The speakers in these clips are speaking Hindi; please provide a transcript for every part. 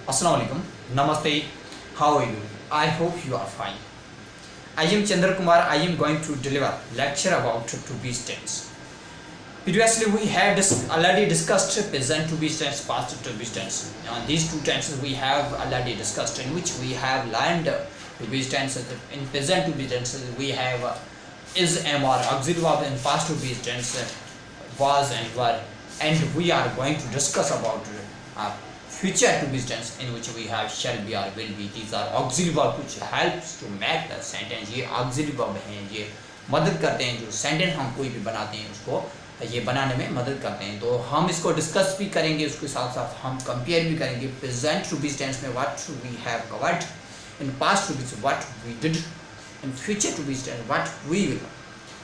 Assalamu alaikum. Namaste. How are you? I hope you are fine. I am Chandra Kumar. I am going to deliver lecture about to be tense. Previously, we have already discussed present to be tense, past to be tense. On these two tenses, we have already discussed, in which we have learned to be tenses. In present to be tenses, we have is, am, or auxiliary verb. In past to be tense, was and were. And we are going to discuss about future to be tense, in which we have shall be or will be. These are auxiliary verb which helps to make the sentence. ये auxiliary verb हैं, ये मदद करते हैं जो सेंटेंस हम कोई भी बनाते हैं उसको ये बनाने में मदद करते हैं। तो हम इसको डिस्कस भी करेंगे, उसके साथ साथ हम कंपेयर भी करेंगे। प्रेजेंट टू बी टेंस में what we have covered, in past to be what we did, in future to be tense what we will.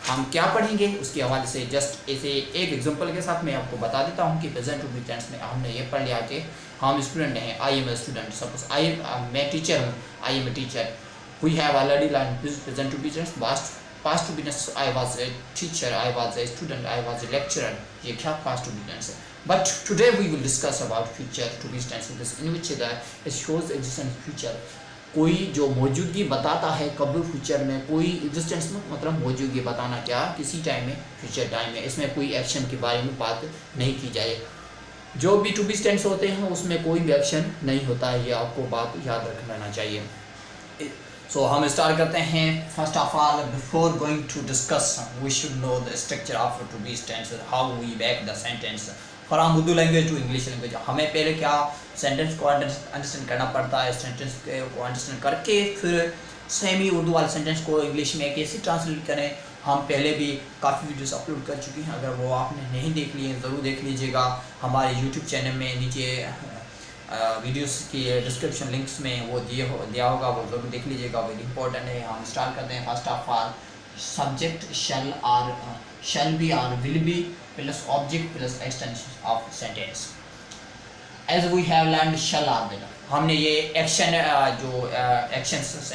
हम क्या पढ़ेंगे उसके हवाले से जस्ट ऐसे एक एग्जांपल के साथ मैं आपको बता देता हूँ कि प्रेजेंट टू बी टेंस में हमने ये पढ़ लिया कि हम स्टूडेंट हैं, I am a student. Suppose मैं टीचर हूँ, I am a teacher. We have already learn present to be tense. Past to be tense, I was a teacher, I was a student, I was a lecturer. ये क्या पास्ट टू बी टेंस है। But today we will discuss about future to be tense, in which it shows existence future. कोई जो मौजूदगी बताता है कब फ्यूचर में, कोई एग्जिस्टेंस में मतलब मौजूदगी बताना क्या किसी टाइम में, फ्यूचर टाइम में। इसमें कोई एक्शन के बारे में बात नहीं की जाए। जो भी टू बी टेंस होते हैं उसमें कोई भी एक्शन नहीं होता है, ये आपको बात याद रख लेना चाहिए। सो हम स्टार्ट करते हैं। First of all, before going to discuss we should know the structure of to be tense, how we back the sentence from Urdu language to English language. हमें पहले क्या सेंटेंस को अंडरस्टैंड करना पड़ता है, सेंटेंस को अंडरस्टैंड करके फिर सेमी उर्दू वाले सेंटेंस को इंग्लिश में कैसे ट्रांसलेट करें। हम पहले भी काफ़ी वीडियोस अपलोड कर चुके हैं, अगर वो आपने नहीं देख लिए ज़रूर देख लीजिएगा। हमारे यूट्यूब चैनल में नीचे वीडियोस की डिस्क्रिप्शन लिंक्स में वो दिया होगा, वो ज़रूर देख लीजिएगा, वेरी इंपॉर्टेंट है। हम स्टार्ट करते हैं। First of all, subject shall be और will be plus object plus extension of sentence. As we have learn shall और विल, हमने ये एक्शन जो एक्शंस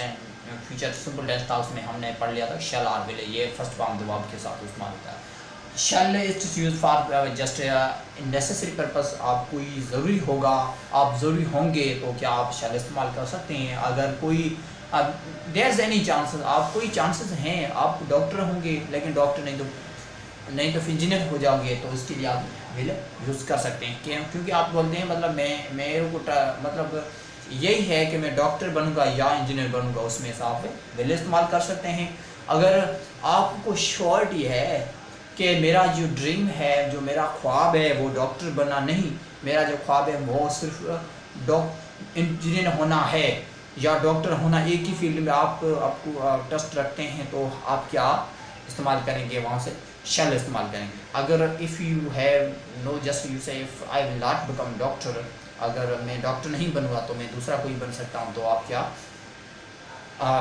फ्यूचर सिंपल टेंस था उसमें हमने पढ़ लिया था शैल और विल, ये फर्स्ट फॉर्म वर्ब के साथ इस्तेमाल होता है। Shall is use for just necessary purpose, आप कोई ज़रूरी होगा, आप ज़रूरी होंगे तो क्या आप शैल इस्तेमाल कर सकते हैं। अगर कोई देयर इज एनी चांसेस, आप कोई चांसेस हैं, आप डॉक्टर होंगे लेकिन डॉक्टर नहीं तो इंजीनियर हो जाओगे तो उसके लिए आप विल यूज़ कर सकते हैं। क्योंकि आप बोलते हैं मतलब मेरे को मतलब यही है कि मैं डॉक्टर बनूंगा या इंजीनियर बनूंगा, उसमें से आप विल इस्तेमाल कर सकते हैं। अगर आपको श्योरिटी है कि मेरा जो ड्रीम है, जो मेरा ख्वाब है वो डॉक्टर बनना नहीं, मेरा जो ख्वाब है वो सिर्फ इंजीनियर होना है या डॉक्टर होना, एक ही फील्ड में आपको ट्रस्ट रखते हैं, तो आप क्या इस्तेमाल करेंगे, वहाँ से शैल इस्तेमाल करेंगे। अगर if you have no just you say if I will not become doctor, अगर मैं डॉक्टर नहीं बनूंगा तो मैं दूसरा कोई बन सकता हूँ, तो आप क्या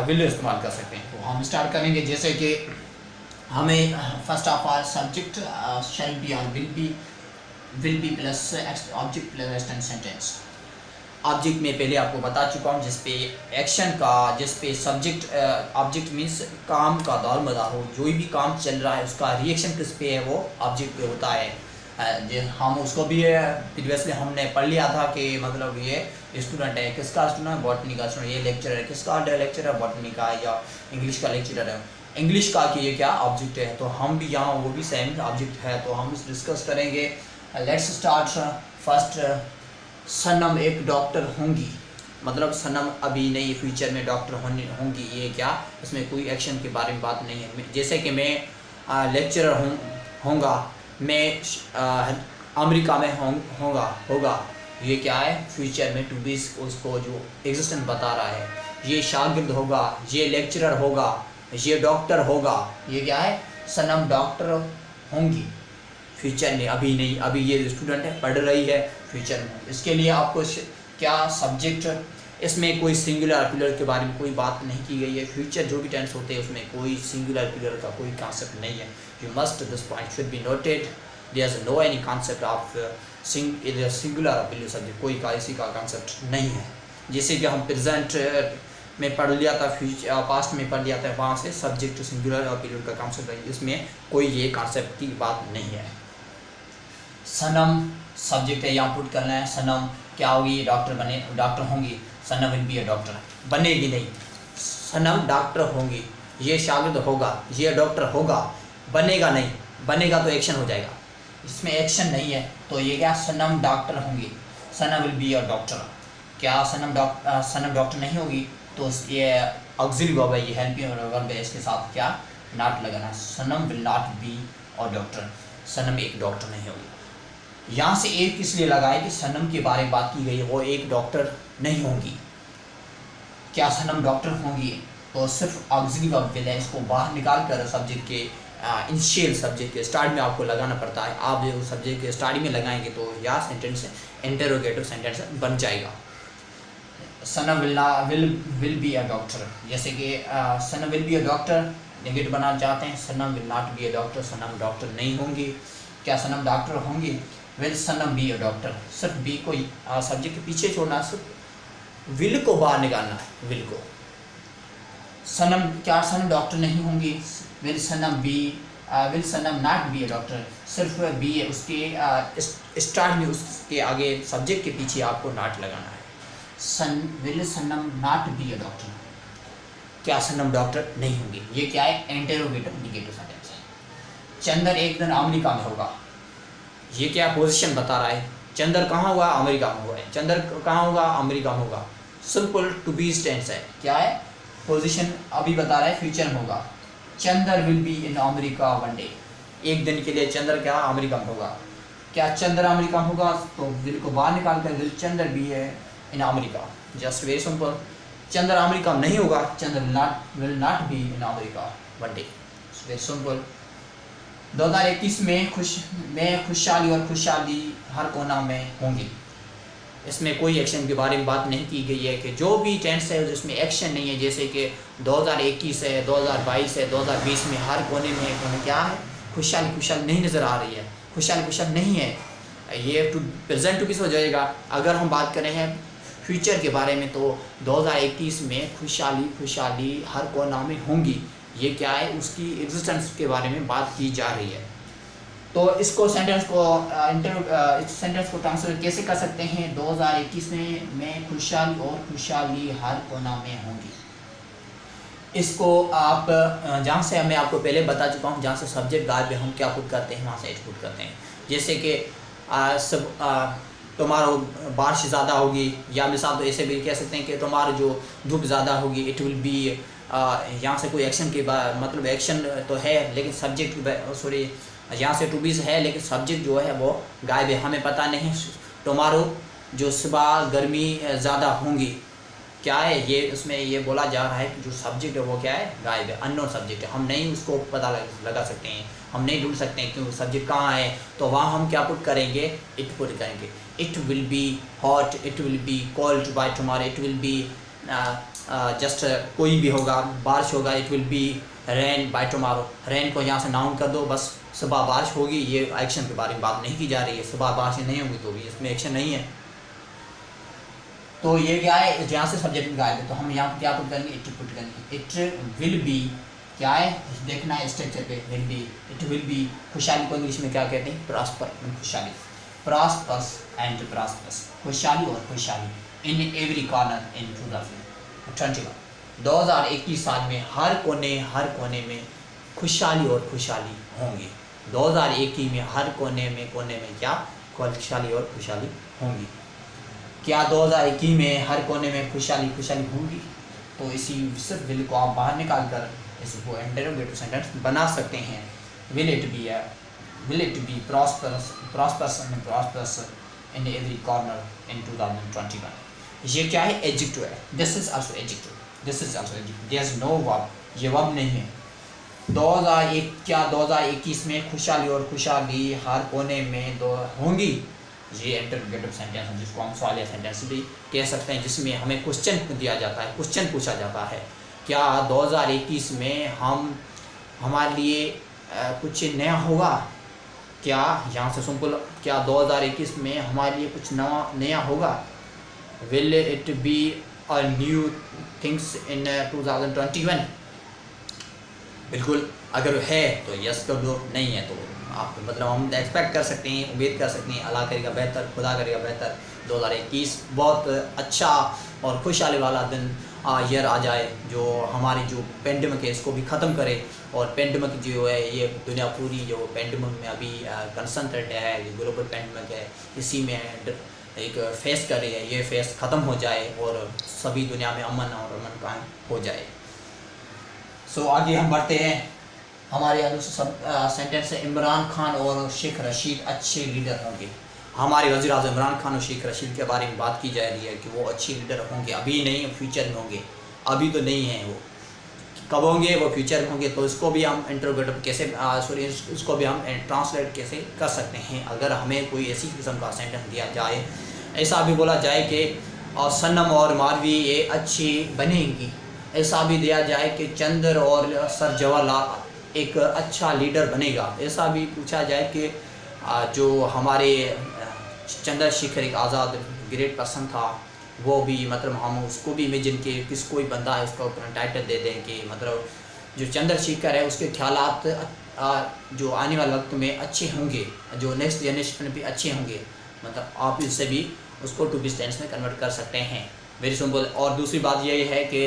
विल इस्तेमाल कर सकते हैं। तो हम स्टार्ट करेंगे। जैसे कि हमें first of all subject shall be और will be plus object plus extension sentence. Object में पहले आपको बता चुका हूँ, जिस पे एक्शन का, जिस पे सब्जेक्ट ऑब्जेक्ट मीन्स काम का दार मदार हो, जो भी काम चल रहा है उसका रिएक्शन किस पे है, वो ऑब्जेक्ट पे होता है। हम उसको भी प्रीवियसली हमने पढ़ लिया था कि मतलब ये स्टूडेंट है, किसका स्टूडेंट, बॉटनी का स्टूडेंट। ये लेक्चरर है, किसका लेक्चरर, बॉटनी का या इंग्लिश का लेक्चरर है, इंग्लिश का कि ये क्या ऑब्जेक्ट है। तो हम भी यहाँ वो भी सेम ऑब्जेक्ट है, तो हम इस डिस्कस करेंगे। Let's start. फर्स्ट, सनम एक डॉक्टर होंगी, मतलब सनम अभी नहीं फ्यूचर में डॉक्टर होंगी, ये क्या, इसमें कोई एक्शन के बारे में बात नहीं है। जैसे कि मैं लेक्चरर होऊंगा, मैं अमेरिका में होगा, ये क्या है, फ्यूचर में टू बी उसको जो एग्जिस्टेंस बता रहा है। ये शागिर्द होगा, ये लेक्चरर होगा, ये डॉक्टर होगा, ये क्या है, सनम डॉक्टर होंगी फ्यूचर में, अभी नहीं, अभी ये स्टूडेंट है, पढ़ रही है फ्यूचर में। इसके लिए आपको क्या सब्जेक्ट, इसमें कोई सिंगुलर प्लूरल के बारे में कोई बात नहीं की गई है। फ्यूचर जो भी टेंस होते हैं उसमें कोई सिंगुलर प्लूरल का कोई कॉन्सेप्ट नहीं है। You must this point should be noted, there is no any concept of singular और प्लूरल सब्जेक्ट, कोई का इसी का कॉन्सेप्ट नहीं है। जैसे कि हम प्रेजेंट में पढ़ लिया था, फ्यूचर पास्ट में पढ़ लिया था, वहाँ से सब्जेक्ट सिंगुलर और प्लूरल का कॉन्सेप्ट है, इसमें कोई ये कॉन्सेप्ट की बात नहीं है। सनम सब्जेक्ट है, यहाँ पुट करना है सनम, क्या होगी, ये डॉक्टर होंगी, सनम विल बी अ डॉक्टर। बनेगी नहीं, सनम डॉक्टर होंगी, ये शागिर्द होगा, ये डॉक्टर होगा, बनेगा नहीं, बनेगा तो एक्शन हो जाएगा, इसमें एक्शन नहीं है। तो ये क्या, सनम डॉक्टर होंगी, सनम विल बी अ डॉक्टर। क्या सनम डॉक्टर नहीं होगी, तो ये ऑक्सिलरी वर्ब है, ये हेल्पिंग वर्ब है, इसके साथ क्या नॉट लगाना है, Sanam will not be a doctor, Sanam एक डॉक्टर नहीं होगी। यहाँ से एक इसलिए लगाए कि सनम के बारे में बात की गई है, वो एक डॉक्टर नहीं होंगी। क्या सनम डॉक्टर होंगी, तो सिर्फ ऑक्सिलरी वर्ब विल है, इसको बाहर निकाल कर सब्जेक्ट के इनिशियल सब्जेक्ट के स्टार्ट में आपको लगाना पड़ता है। आप जो सब्जेक्ट के स्टार्ट में लगाएंगे तो यह सेंटेंस इंटरोगेटिव सेंटेंस बन जाएगा। Sanam will be a doctor, जैसे कि Sanam will be a doctor negative बनाना चाहते हैं, Sanam will not be a doctor, Sanam doctor नहीं होंगी। क्या सनम डॉक्टर होंगी, will Sanam be a doctor, सिर्फ बी को सब्जेक्ट के पीछे छोड़ना, सिर्फ विल को बाहर निकालना है, विल को। क्या सनम डॉक्टर नहीं होंगी, will Sanam not be a doctor, सिर्फ बी है उसके स्टार्ट में, उसके आगे सब्जेक्ट के पीछे आपको नॉट लगाना है। Will Sanam not be a doctor, क्या सनम डॉक्टर नहीं होंगी, ये क्या है, इंटरोगेटिव नेगेटिव सेंटेंस है। चंदर एक दिन अमेरिका में होगा, ये क्या पोजीशन बता रहा है, चंदर कहाँ होगा, अमेरिका में होगा, चंदर कहाँ होगा, अमेरिका में होगा। सिंपल टू बी टेंस है, क्या है, पोजीशन अभी बता रहा है, फ्यूचर में होगा। Chandar will be in America one day, एक दिन के लिए चंदर क्या अमेरिका में होगा। क्या चंदर अमेरिका में होगा, तो विल को बाहर निकाल कर विल चंदर बी है in America, just very simple. Chandar America में नहीं होगा, Chandar will not be in America one day, very simple. 2021 में खुशहाली और खुशहाली हर कोना में होंगी, इसमें कोई एक्शन के बारे में बात नहीं की गई है कि जो भी टेंस है जिसमें एक्शन नहीं है, जैसे कि 2021 है, 2022 है, 2020 में हर कोने में क्या है, खुशहाली नहीं नज़र आ रही है, खुशहाली नहीं है, ये प्रेजेंट टू किस हो जाएगा। अगर हम बात करें हैं फ्यूचर के बारे में, तो 2021 में खुशहाली हर कोना में होंगी, ये क्या है, उसकी एग्जिस्टेंस के बारे में बात की जा रही है। तो इसको सेंटेंस को इस सेंटेंस को ट्रांसलेट कैसे कर सकते हैं, 2021 में खुशहाली हर कोना में होंगी। इसको आप जहाँ से मैं आपको पहले बता चुका हूँ, जहाँ से सब्जेक्ट गायब है हम क्या पुट करते हैं, वहाँ से एच पुट करते हैं। जैसे कि तुम्हारो बारिश ज़्यादा होगी, या मिसाल तो ऐसे भी कह सकते हैं कि तुम्हारा जो धूप ज़्यादा होगी, इट विल बी। यहाँ से कोई एक्शन के मतलब एक्शन तो है लेकिन सब्जेक्ट सॉरी यहाँ से टू बी है लेकिन सब्जेक्ट जो है वो गायब है, हमें पता नहीं। टुमारो जो सुबह गर्मी ज़्यादा होंगी, क्या है ये, उसमें ये बोला जा रहा है कि जो सब्जेक्ट है वो क्या है, गायब है, अननोन सब्जेक्ट है, हम नहीं उसको पता लगा सकते हैं, हम नहीं ढूंढ सकते हैं कि वो सब्जेक्ट कहाँ है। तो वहाँ हम क्या पुट करेंगे, इट पुट करेंगे। It will be hot, it will B cold by tomorrow, it will be just कोई भी होगा, बारिश होगा, it will B rain by tomorrow. Rain को यहाँ से नाउन कर दो, बस सुबह बारिश होगी, ये एक्शन के बारे में बात नहीं की जा रही है, सुबह बारिश नहीं होगी तो भी इसमें एक्शन नहीं है। तो ये क्या है, जहाँ से सब्जेक्ट गायब है तो हम यहाँ क्या पुट करेंगे, इट पुट करेंगे। इट विल बी क्या है, देखना है स्ट्रक्चर पे, will be, it will B. खुशहाली को इंग्लिश में क्या कहते हैं, प्रॉस्पर, खुशहाली, प्रॉस्पर्स एंड प्रॉस्पर्स, खुशहाली और खुशहाली इन एवरी कॉर्नर इन 2021। 2021 साल में हर कोने में खुशहाली और खुशहाली होंगी। 2021 में हर कोने में क्या खुशहाली और खुशहाली होंगी। क्या 2021 में हर कोने में खुशहाली होंगी, तो इसी सिर्फ विल को आप बाहर निकाल कर इसको इंटरोगेटिव सेंटेंस बना सकते हैं। Will it be prosperous in every corner in 2021। ये क्या है, एडजेक्टिव है, this is also adjective, there is no verb, ये वर्ब नहीं है। 2021 में खुशहाली और खुशहाली हर कोने में होंगी, ये इंटरोगेटिव सेंटेंस है जिसको हम सवालिया सेंटेंस भी कह सकते हैं, जिसमें हमें क्वेश्चन दिया जाता है, क्वेश्चन पूछा जाता है। क्या 2021 में हमारे लिए कुछ नया होगा, क्या यहाँ से सिंपल, क्या 2021 में हमारे लिए कुछ नया होगा। Will it be a new things in 2021, बिल्कुल अगर है तो यस कर दो, नहीं है तो आप मतलब हम एक्सपेक्ट कर सकते हैं, उम्मीद कर सकते हैं, अल्लाह करेगा बेहतर, खुदा करेगा बेहतर, 2021 बहुत अच्छा और खुशहाली वाला दिन ईयर आ जाए, जो हमारी जो पेंडेमिक है इसको भी ख़त्म करे, और पेंडेमिक जो है ये दुनिया पूरी जो पेंडेमिक में अभी कंसंट्रेट है, जो ग्लोबल पेंडेमिक है इसी में एक फेस कर रही है, ये फेस ख़त्म हो जाए और सभी दुनिया में अमन और अमन कायम हो जाए। सो आगे हम बढ़ते हैं। हमारे अनुसार सेंटेंस है इमरान खान और शेख रशीद अच्छे लीडर होंगे। हमारे वज़ीर आज़म इमरान खान और शेख रशीद के बारे में बात की जा रही है कि वो अच्छे लीडर होंगे, अभी नहीं फ्यूचर में होंगे, अभी तो नहीं हैं वो, कब होंगे वो फ्यूचर में होंगे। तो इसको भी हम इंटरोगेटिव कैसे इसको भी हम ट्रांसलेट कैसे कर सकते हैं। अगर हमें कोई ऐसी किस्म का सेंटेंस दिया जाए, ऐसा भी बोला जाए कि सनम और मारवी ये अच्छी बनेंगी, ऐसा भी दिया जाए कि चंद्र और सर जवाहरलाल एक अच्छा लीडर बनेगा, ऐसा भी पूछा जाए कि जो हमारे चंद्रशेखर आज़ाद ग्रेट पर्सन था वो भी, मतलब हम उसको भी इमेजिन के किस कोई बंदा है उसको टाइटल दे दें कि मतलब जो चंद्रशेखर है उसके ख्यालात जो आने वाले वक्त में अच्छे होंगे, जो नेक्स्ट जनरेशन में भी अच्छे होंगे, मतलब आप इससे भी उसको टू बी टेंस में कन्वर्ट कर सकते हैं। Very simple. और दूसरी बात ये है कि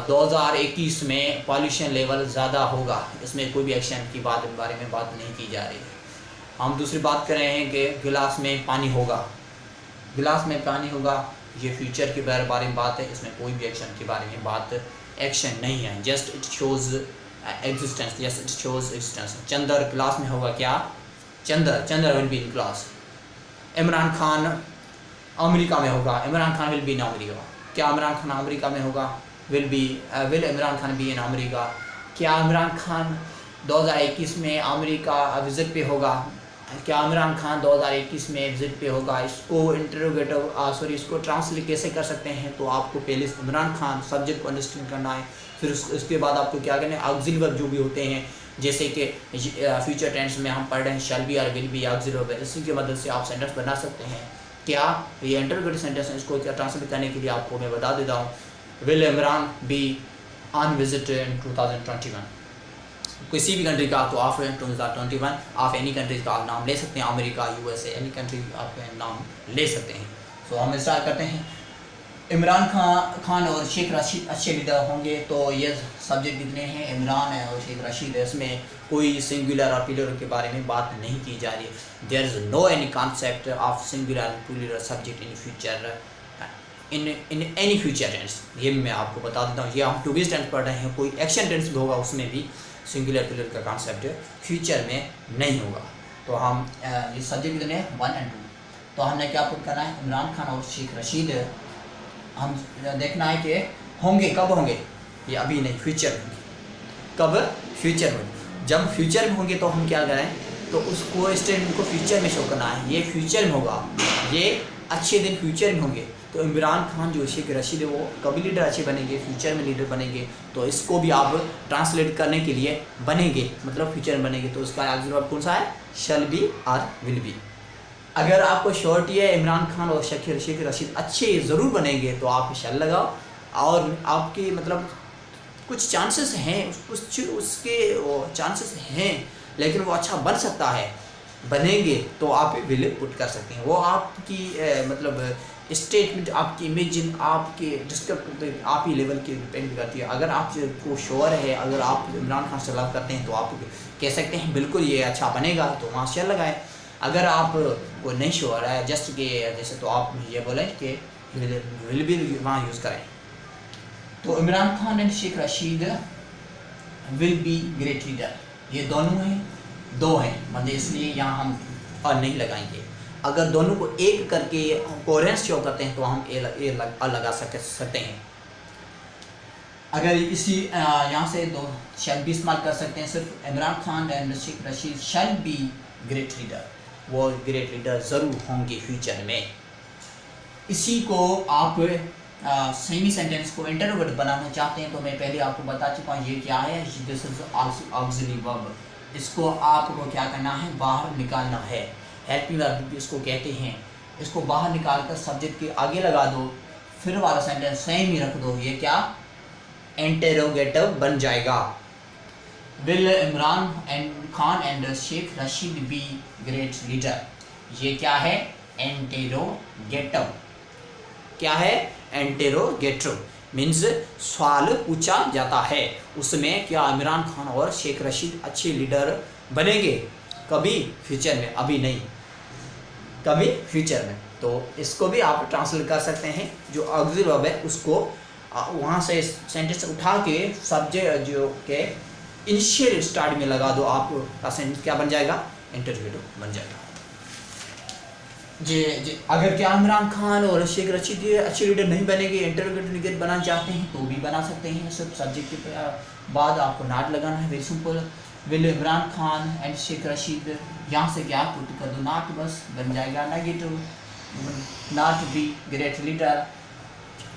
2021 में पॉल्यूशन लेवल ज़्यादा होगा, इसमें कोई भी एक्शन की बारे में बात नहीं की जा रही है। हम दूसरी बात कर रहे हैं कि गिलास में पानी होगा, गिलास में पानी होगा, ये फ्यूचर के बारे में बात है, इसमें कोई भी एक्शन के बारे में बात एक्शन नहीं है, just it shows existence, yes it shows existence. Chandra class में होगा क्या, Chandra will be in class. Imran Khan America में होगा, Imran Khan will be in America. क्या इमरान खान अमेरिका में होगा, will Imran Khan be in America. क्या इमरान खान 2021 में अमेरिका विज़िट पे होगा, क्या इमरान खान 2021 में विज़िट पे होगा। इसको इंटरोगेटिव इसको ट्रांसलेट कैसे कर सकते हैं, तो आपको पहले इमरान खान सब्जेक्ट को अंडरस्टैंड करना है, फिर उसके बाद आपको क्या करना है, ऑक्सिलरी वर्ब जो भी होते हैं, जैसे कि फ्यूचर टेंस में हम पढ़ रहे हैं शैल बी और विल बी ऑक्सिलरी वर्ब, इसी की मदद से आप सेंटेंस बना सकते हैं। क्या ये इंटरोगेटिव सेंटेंस है, इसको क्या ट्रांसलेट करने के लिए आपको मैं बता देता हूँ। Will Imran be on visit in 2021, किसी भी कंट्री का, तो आफ्टर 2021 आप एनी कंट्रीज का आप नाम ले सकते हैं, अमेरिका, यूएसए, एनी कंट्री आप नाम ले सकते हैं। सो हम स्टार्ट करते हैं। इमरान खान और शेख रशीद अच्छे लीडर होंगे, तो ये सब्जेक्ट कितने हैं, इमरान है और शेख रशीद है, इसमें कोई सिंगुलर और प्लूरल के बारे में बात नहीं की जा रही। There is no any concept of singular and plural subject in future in any future tense. ये मैं आपको बता देता हूँ, ये हम टू बी टेंस पढ़ रहे हैं, कोई एक्शन टेंस भी होगा उसमें भी सिंगुलर प्लूरल का कॉन्सेप्ट फ्यूचर में नहीं होगा। तो हम ये सब्जेक्ट कितने 1 और 2, तो हमने क्या पुट करना है, इमरान खान और शेख रशीद हम देखना है कि होंगे, कब होंगे, ये अभी नहीं, फ्यूचर होंगे। कब, फ्यूचर में। जब फ्यूचर में होंगे तो हम क्या करें, तो उसको स्टेटमेंट को फ्यूचर में शो करना है, ये फ्यूचर में होगा, ये अच्छे दिन फ्यूचर में होंगे। तो इमरान खान जो शेख रशीद है वो कभी लीडर अच्छे बनेंगे, फ्यूचर में लीडर बनेंगे, तो इसको भी आप ट्रांसलेट करने के लिए बनेंगे, मतलब फ्यूचर में बनेंगे, तो उसका ऑक्सिलरी वर्ब कौन सा है, शैल बी और विल बी। अगर आपको श्योरिटी है इमरान खान और शेख रशीद अच्छे ज़रूर बनेंगे, तो आप शैल लगाओ, और आपके मतलब कुछ चांसेस हैं, कुछ उसके चांसेस हैं, लेकिन वो अच्छा बन सकता है, बनेंगे, तो आप विल पुट कर सकते हैं। वो आपकी मतलब स्टेटमेंट, आपकी इमेजिन, आपके डिस्क्रिप्टिव आप ही लेवल की डिपेंड करती है। अगर आपको श्योर है, अगर आप इमरान खान से लव करते हैं, तो आप कह सकते हैं बिल्कुल ये अच्छा बनेगा, तो वहाँ शेयर लगाएं। अगर आप को नहीं श्योर है, जस्ट के जैसे, तो आप ये बोलें कि विल भी वहाँ यूज़ करें। तो Imran Khan and Sheikh Rashid will be great leader, ये दोनों हैं, दो हैं, मतलब इसलिए यहाँ हम और नहीं लगाएंगे। अगर दोनों को एक करके कोहेरेंस शो करते हैं, तो हम लगा सकते हैं। अगर इसी यहाँ से दो शैल बी इस्तेमाल कर सकते हैं, सिर्फ Imran Khan and Sheikh Rashid shall be great leader, वो ग्रेट लीडर ज़रूर होंगे फ्यूचर में। इसी को आप सेमी सेंटेंस को इंटरोगेटिव बनाना चाहते हैं, तो मैं पहले आपको बता चुका हूँ ये क्या है, दिस इज ऑक्सिलरी वर्ब। इसको आपको क्या करना है, बाहर निकालना है, हेल्पिंग वर्ब इसको कहते हैं। इसको बाहर निकाल कर सब्जेक्ट के आगे लगा दो, फिर वाला सेंटेंस सेम ही रख दो, ये क्या इंटरोगेटिव बन जाएगा। Will Imran and Khan and Sheikh Rashid be great leader, ये क्या है, इंटेरोगेटिव। क्या है? इंटेरोगेटिव मीन्स सवाल पूछा जाता है। उसमें क्या इमरान खान और शेख रशीद अच्छे लीडर बनेंगे? कभी फ्यूचर में, अभी नहीं, कभी फ्यूचर में। तो इसको भी आप ट्रांसलेट कर सकते हैं। जो ऑक्सिलरी वर्ब है उसको वहाँ से सेंटेंस उठा के सब्जेक्ट जो के इनिशियल स्टार्ट में लगा दो, आपका सेंटेंस क्या बन जाएगा? इंटरोगेटिव बन जाएगा। जी अगर क्या इमरान खान और शेख रशीद अच्छे लीडर नहीं बनेंगे, इंटरोगेटिव बनाना चाहते हैं तो भी बना सकते हैं। सब सब्जेक्ट के बाद आपको नॉट लगाना है, very simple. Will Imran Khan and Sheikh Rashid, यहाँ से क्या पुट कर दो नॉट, बस बन जाएगा negative. Not be great leader,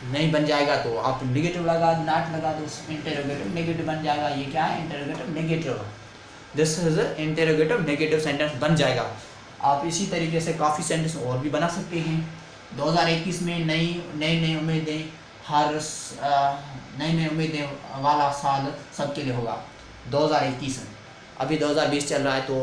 नहीं बन जाएगा तो आप नेगेटिव लगा, नॉट लगा दो, इंटरोगेटिव नेगेटिव बन जाएगा। ये क्या है? Interrogative negative. This is interrogative negative sentence बन जाएगा। आप इसी तरीके से काफ़ी सेंटेंस और भी बना सकते हैं। 2021 में नई उम्मीदें, हर नई उम्मीदें वाला साल सबके लिए होगा। 2021 में, अभी 2020 चल रहा है तो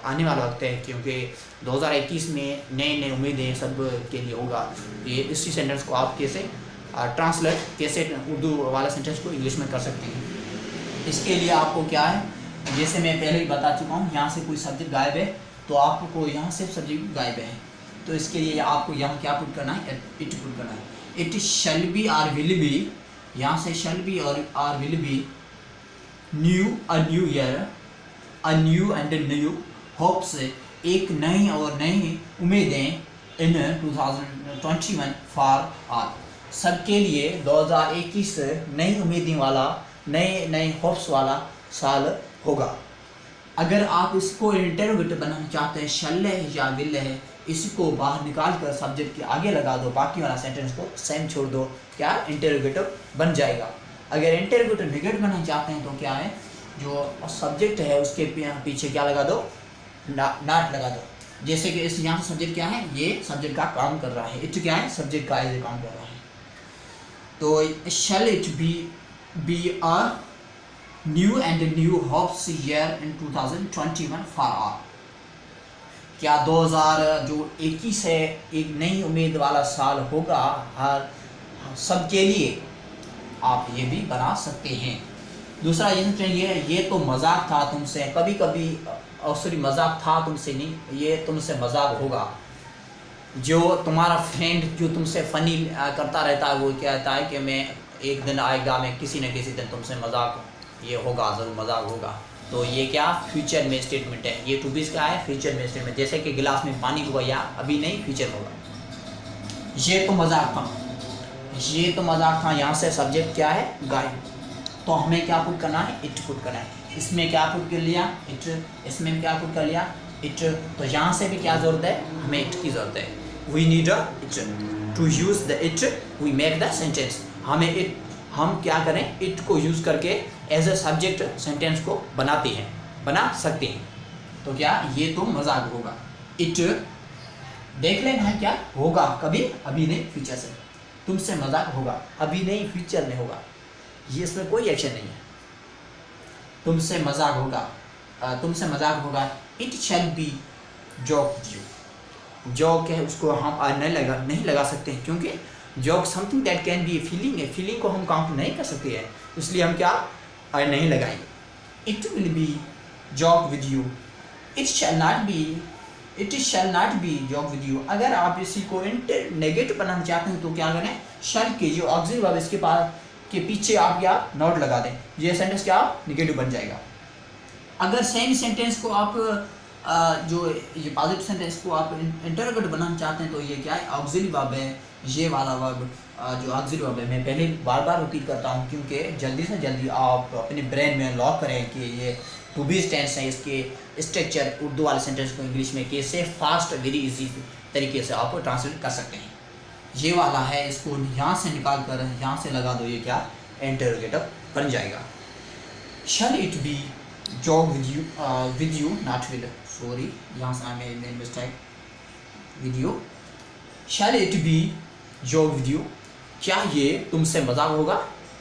आने वाला वक्त है, क्योंकि 2021 में नई उम्मीदें सब के लिए होगा। ये इसी सेंटेंस को आप कैसे ट्रांसलेट, कैसे उर्दू वाला सेंटेंस को इंग्लिश में कर सकते हैं। इसके लिए आपको क्या है, जैसे मैं पहले ही बता चुका हूँ, यहाँ से कोई सब्जेक्ट गायब है तो आपको यहाँ से सब्जेक्ट गायब है, तो इसके लिए आपको यहाँ क्या पुट करना है? इट पुट करना है। It shall be or will be, यहाँ से शैल बी और or will be new, a new year, a new and new hopes, एक नई और नई उम्मीदें इन 2021 फॉर ऑल, सबके लिए 2021 नई उम्मीदें वाला, नए होप्स वाला साल होगा। अगर आप इसको इंटरोगेटिव बनाना चाहते हैं, शल है या विल है, इसको बाहर निकाल कर सब्जेक्ट के आगे लगा दो, बाकी वाला सेंटेंस को सेम छोड़ दो, क्या इंटरोगेटिव बन जाएगा। अगर इंटरोगेटिव नेगेटिव बनाना चाहते हैं तो क्या है, जो सब्जेक्ट है उसके पीछे क्या लगा दो? नॉट लगा दो। जैसे कि इस यहाँ सब्जेक्ट क्या है? ये सब्जेक्ट का काम कर रहा है। इट क्या है? सब्जेक्ट का एज काम कर रहा है। तो shall it be a new and new hopes year in 2021 for all, क्या 2021 है एक नई उम्मीद वाला साल होगा हर सबके लिए, आप ये भी बना सकते हैं। दूसरा ये तो मजाक था तुमसे, कभी कभी सॉरी मजाक था तुमसे नहीं, ये तुमसे मजाक होगा। जो तुम्हारा फ्रेंड जो तुमसे फनी करता रहता है वो कहता है कि मैं एक दिन आएगा, मैं किसी न किसी दिन तुमसे मजाक ये होगा, ज़रूर मजाक होगा। तो ये क्या फ्यूचर में स्टेटमेंट है, ये टू बी का है फ्यूचर में स्टेटमेंट। जैसे कि गिलास में पानी होगा, या अभी नहीं फ्यूचर में होगा। ये तो मजाक था, ये तो मजाक था, यहाँ से सब्जेक्ट क्या है? गायब। तो हमें क्या पुट करना है? इट पुट करना है। इसमें क्या पुट कर लिया? इट। इसमें क्या पुट कर लिया? इट। तो यहाँ से भी क्या ज़रूरत है? हमें इट की ज़रूरत है। We need a it to use the it we make the sentence. हमें इट, हम क्या करें? इट को यूज़ करके एज ए सब्जेक्ट सेंटेंस को बनाते हैं, बना सकते हैं। तो क्या ये तो मजाक होगा। इट देख लेना है क्या होगा, कभी, अभी नहीं, फ्यूचर से। तुमसे मजाक होगा, अभी नहीं फ्यूचर में होगा, ये इसमें कोई एक्शन नहीं है। तुमसे मजाक होगा, तुमसे मजाक होगा। It shall B joke with you. Joke है उसको हम नहीं लगा सकते हैं, क्योंकि joke something that can be a feeling है, फीलिंग को हम काउंट नहीं कर सकते हैं, इसलिए हम क्या नहीं लगाएंगे। It will B joke with you. It shall not be joke with you. अगर आप इसी को नेगेटिव बनाना चाहते हैं तो क्या करें? शैल के जो ऑक्सिलरी वर्ब इसके पास के पीछे आप क्या नॉट लगा दें, ये सेंटेंस क्या नेगेटिव बन जाएगा। अगर सेम सेंटेंस को आप जो ये पॉजिटिव सेंटेंस को आप इंटरोगेटिव बनाना चाहते हैं तो ये क्या है? ऑक्सिलरी वर्ब है, ये वाला वर्ब जो ऑक्सिलरी वर्ब है। मैं पहले बार बार रिपीट करता हूँ, क्योंकि जल्दी से जल्दी आप अपने ब्रेन में लॉक करें कि ये टू बी टेंस है, इसके स्ट्रक्चर उर्दू वाले सेंटेंस को इंग्लिश में कैसे फास्ट वेरी इजी तरीके से आप ट्रांसलेट कर सकते हैं। ये वाला है, इसको यहाँ से निकाल कर यहाँ से लगा दो, ये क्या इंटरोगेटिव बन जाएगा। Shall it be jog with you not will, sorry यहाँ से मेरी mistake, with you. Shall it be jog with you, क्या ये तुमसे मजाक होगा?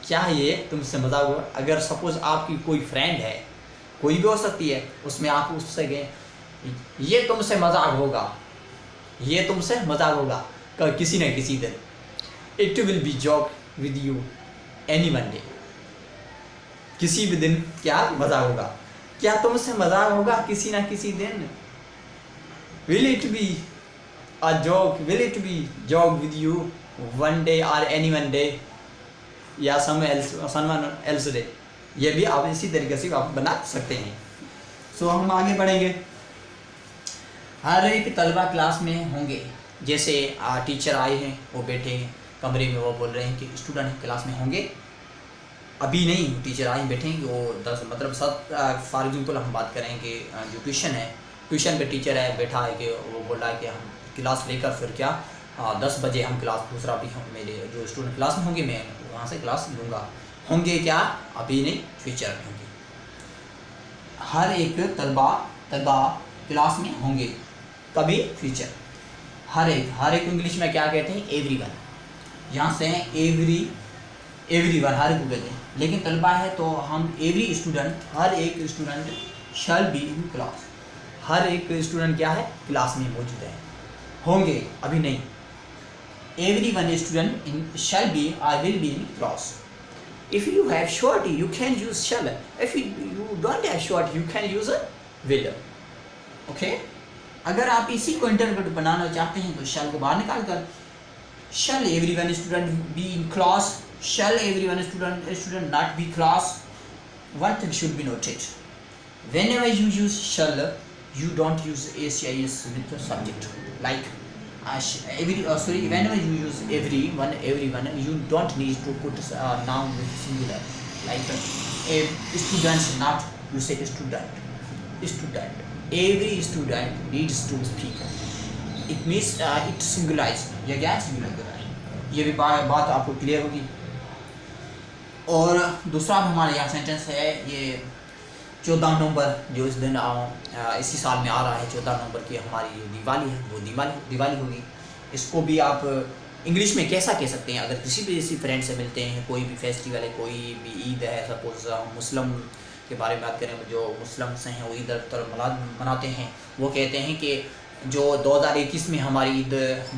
क्या ये तुमसे मजाक होगा? अगर सपोज आपकी कोई फ्रेंड है, कोई भी हो सकती है, उसमें आप उससे गए ये तुमसे मजाक होगा, ये तुमसे मजाक होगा किसी न किसी दिन। It will be joke with you any one day, किसी भी दिन क्या मजाक होगा, क्या तुमसे मजाक होगा किसी ना किसी दिन। Will it be a joke, will it be joke with you one day और एनी वन डे या समवन एल्स डे, ये भी आप इसी तरीके से आप बना सकते हैं। सो हम आगे बढ़ेंगे। हर एक तलबा क्लास में होंगे, जैसे टीचर आए हैं, वो बैठे हैं कमरे में, वो बोल रहे हैं कि स्टूडेंट क्लास में होंगे। अभी नहीं, टीचर आए बैठेंगे, वो 10 मतलब 7 फॉर एग्जाम्पल हम बात करें कि जो ट्यूशन है, ट्यूशन पे टीचर है बैठा है कि वो बोल रहा है कि हम क्लास लेकर फिर क्या 10 बजे हम क्लास, दूसरा भी हम मेरे जो स्टूडेंट क्लास में होंगे मैं वहाँ से क्लास लूँगा। होंगे क्या, अभी नहीं, फ्यूचर में होंगे। हर एक तलबा क्लास में होंगे, कभी, फ्यूचर। हर एक इंग्लिश में क्या कहते हैं, एवरीवन। यहाँ से एवरीवन हर एक को कहते हैं, लेकिन तलबा है तो हम एवरी स्टूडेंट, हर एक student shall be in class, हर एक स्टूडेंट क्या है, क्लास में मौजूद है। होंगे, अभी नहीं। Everyone student in shall be और will be in class. If you have surety, you can use shall. If you don't have surety, you can use a will. Okay? अगर आप इसी को इंटरप्रेट बनाना चाहते हैं तो shall को बाहर निकाल कर shall everyone student be in class, shall everyone student not be class. One thing should be noted: whenever you use shall, you don't use ACIS with the subject. Like whenever you use everyone, you don't need to put noun with singular. Like students, not you say student. Every student needs to speak. It means it singularized. ये क्या है, सिंगुलर कर रहा है। ये भी बात आपको क्लियर होगी। और दूसरा हमारे यहाँ सेंटेंस है, ये 14 नवंबर जो इस दिन इसी साल में आ रहा है, 14 नवंबर की हमारी दिवाली है, वो दिवाली होगी। इसको भी आप इंग्लिश में कैसा कह सकते हैं, अगर किसी भी किसी फ्रेंड से मिलते हैं, कोई भी फेस्टिवल है, कोई भी ईद है, सपोज मुस्लिम के बारे में बात करें, जो मुस्लिम्स हैं वो ईद मनाते हैं, वो कहते हैं कि जो 2021 में हमारी ईद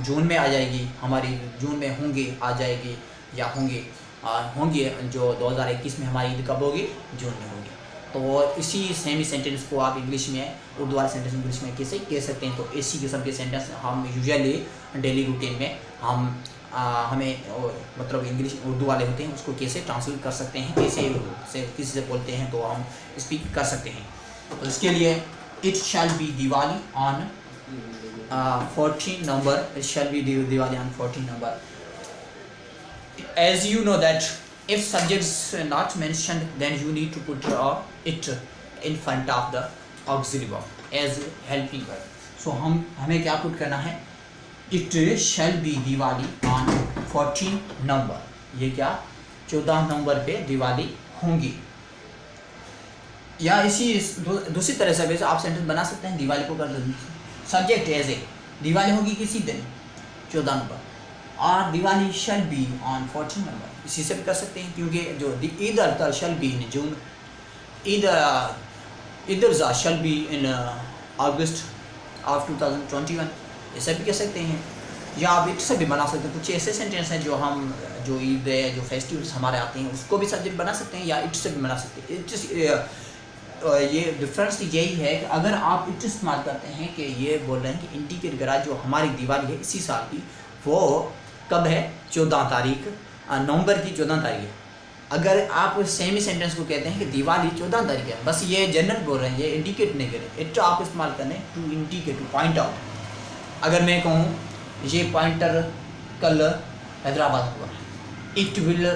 जून में आ जाएगी, हमारी जून में होंगे, आ जाएगी या होंगे जो 2021 में हमारी ईद कब होगी, जून में होगी। तो इसी सेमी सेंटेंस को आप इंग्लिश में, उर्दू वाले सेंटेंस इंग्लिश में कैसे कह सकते हैं, तो इसी किस्म के सेंटेंस हम यूजुअली डेली रूटीन में हमें मतलब इंग्लिश उर्दू वाले होते हैं, उसको कैसे ट्रांसलेट कर सकते हैं, कैसे किसी से बोलते हैं तो हम स्पीक कर सकते हैं। तो इसके लिए it shall B Diwali on 14 November, it shall B Diwali on 14 November. As you know that if subjects not mentioned, then you need to put it in front of the auxiliary verb as helping verb. So हमें क्या पुट करना है, it shall be Diwali on 14 नवंबर। ये क्या 14 नवंबर पे दिवाली होंगी। या इसी दूसरी तरह से वैसे आप सेंटेंस बना सकते हैं, दिवाली को कर दो सब्जेक्ट एज ए, दिवाली होगी किसी दिन 14 नवंबर, और दिवाली शैल बी ऑन 14 नवंबर, इसी से भी कर सकते हैं, क्योंकि जो either shell be in June, either shell be in August of 2021, ऐसा भी कह सकते हैं। या आप इट से भी बना सकते हैं। कुछ ऐसे सेंटेंस हैं जो ईद है, जो फेस्टिवल्स हमारे आते हैं, उसको भी सब्जेक्ट बना सकते हैं, या इट से भी बना सकते हैं। ये डिफरेंस यही है कि अगर आप इट इस्तेमाल करते हैं कि ये बोल रहे हैं कि इंडिकेट करा जो हमारी दिवाली है इसी साल की, वो कब है, 14 तारीख नवंबर की 14 तारीख है। अगर आप सेमी सेंटेंस को कहते हैं कि दिवाली 14 तारीख है, बस ये जनरल बोल रहे हैं, ये इंडिकेट नहीं करें, इट आप इस्तेमाल करें to indicate, to point out. अगर मैं कहूँ ये पॉइंटर कल हैदराबाद हुआ, it will,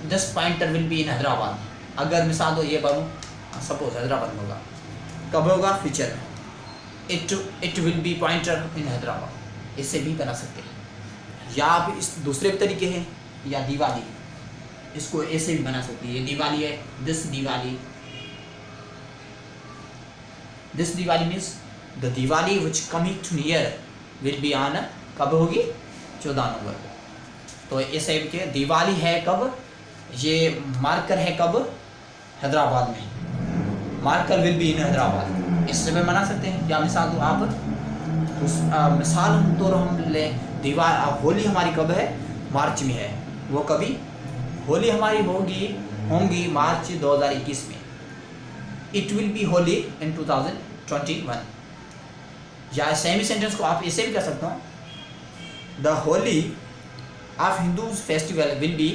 this pointer will be in Hyderabad. अगर मिसाल दो ये बोलूँ, सपोज हैदराबाद में होगा, कब होगा, फ्यूचर में, इट विल बी पॉइंटर इन हैदराबाद, इससे भी बना सकते हैं। या आप इस दूसरे तरीके हैं, या दिवाली, इसको ऐसे भी बना सकते हैं, ये दिवाली है, this Diwali means the Diwali which coming to near will be on, कब होगी, 14 नवंबर को। तो ऐसे के दिवाली है कब, ये मार्कर है कब, हैदराबाद में, marker will be in Hyderabad, इससे भी बना सकते हैं। या मिसाल दो आप उस मिसाल हम तो हम लें होली हमारी कब है, मार्च में है, वो कभी होली हमारी होंगी मार्च 2021 में। इट विल बी होली इन 2021। या सेम सेंटेंस को आप ऐसे भी कर सकते हो, the Holi of Hindus festival will be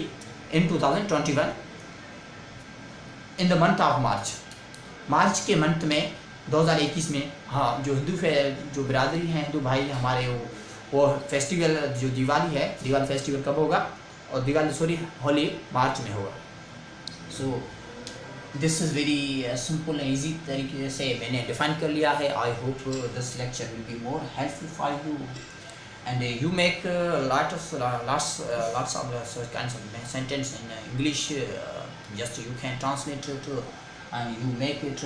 in 2021 in the month of March. March के मंथ में 2021 में, हाँ, जो जो बिरादरी हैं, हिंदू भाई हमारे, वो फेस्टिवल जो दिवाली है, दिवाली फेस्टिवल कब होगा, और होली मार्च में होगा। So this is very simple and easy तरीके से मैंने डिफाइन कर लिया है। I hope this lecture will be more helpful for you and you make lots of such kinds of sentence in English. Just you can translate it and you make it,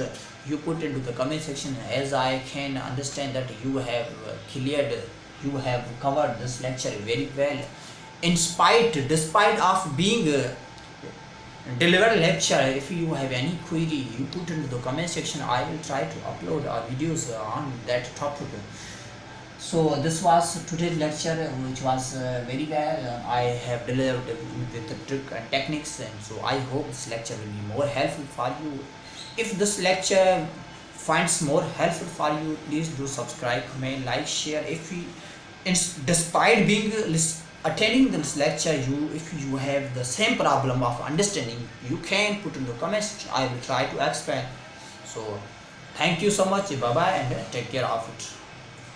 you put into the comment section. As I can understand that you have you have covered this lecture very well, despite of being delivered lecture. If you have any query, you put into the comment section. I will try to upload our videos on that topic. So this was today's lecture, which was very well. I have delivered with the trick and techniques, and so I hope this lecture will be more helpful for you. If this lecture finds more helpful for you, please do subscribe, comment, like, share. Despite being attending this lecture, if you have the same problem of understanding, you can put in the comments. I will try to explain. So thank you so much. Bye bye, and take care of it.